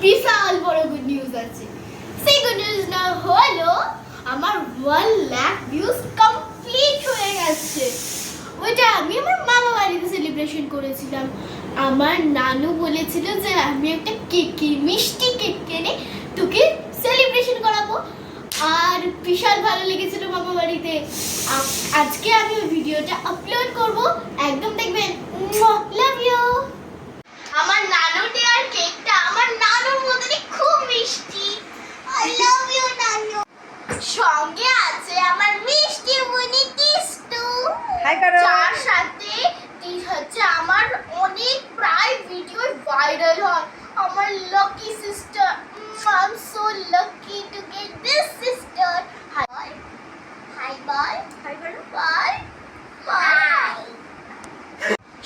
বিশাল বড় good news আছে। সেই গুড নিউজ না হলো আমার 1 লাখ ভিউজ কমপ্লিট হয়ে গেছে। ওইটা আমি আমার মামা বাড়িতে সেলিব্রেশন করেছিলাম। আমার নানু বলেছিল যে আমি একটা মিষ্টি কেক কিনে তোকে সেলিব্রেশন করাবো, আর বিশাল ভালো লেগেছিল মামা বাড়িতে। আজকে আমি ওই ভিডিওটা আপলোড করব, একদম দেখবেন। Love you. আমার নানু দেওয়ার কেকটা আমার নানুর মতনই খুব মিষ্টি। আই লাভ ইউ নানু। সঙ্গে আছে আমার মিষ্টি বুনি টিস্টু। হাই করো। যার সাথে হচ্ছে আমার অনেক প্রায় ভিডিও ভাইরাল হয়। আমার lucky sister, I am so lucky to get this sister. Hi hi বল, হাই বলো, বাই বাই।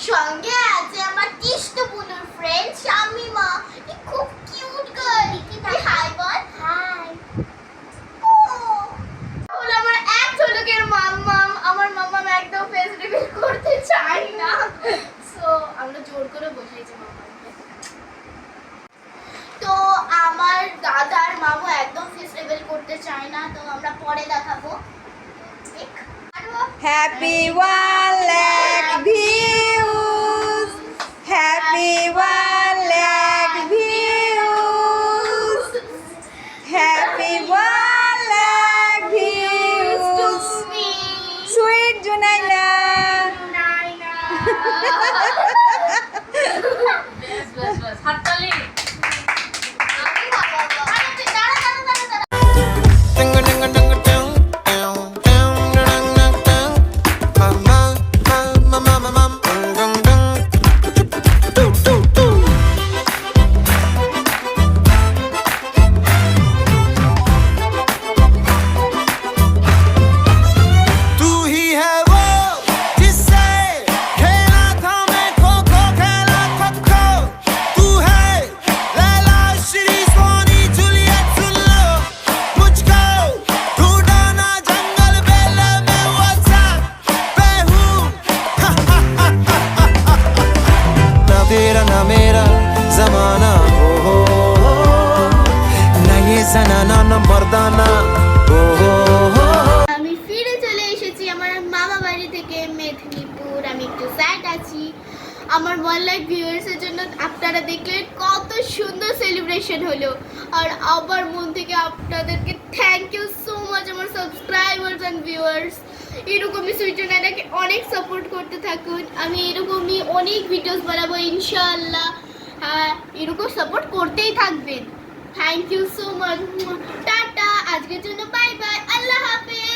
সঙ্গে আছে আমার টিস্টু বুনুর ফ্রেন্ড শামিমা। ই খুব কিউট গার্ল। হাই বল, হাই। ওলা আমার এক ঝলকের মাম্মাম। আমার মাম্মাম একদম ফেস রিভিল করতে চাই না, সো আমরা জোর করে বসিয়েছি মাম্মামকে। তো আমার দাদার মামু একদম ফেস রিভিল করতে চায় না, তো আমরা পরে দেখাবো। Happy 1 lakh views, happy 1 lakh views, happy 1 lakh views. Sweet Junaila. হাততালি। तेरा ना मेरा जमाना हो ना ये जनाना ना मर्दाना हो। আমি ফিরে চলে এসেছি আমার মামা বাড়ি থেকে মেদিনীপুর। আমি একটু স্যাড আছি। আমার 1 লাখ ভিউয়ার্সের জন্য আপনারা দেখলেন কত সুন্দর সেলিব্রেশন হলো, আর আবার মন থেকে আপনাদেরকে থ্যাংক ইউ সো মাচ। আমার সাবস্ক্রাইবার্স অ্যান্ড ভিউয়ার্স এরকমই সুইটনাকে অনেক সাপোর্ট করতে থাকুন। আমি এরকমই অনেক ভিডিওস বানাবো ইনশাআল্লাহ। এরকম সাপোর্ট করতেই থাকবেন। Thank you so much. Tata, আজকের জন্য বাই বাই, আল্লাহ হাফেজ।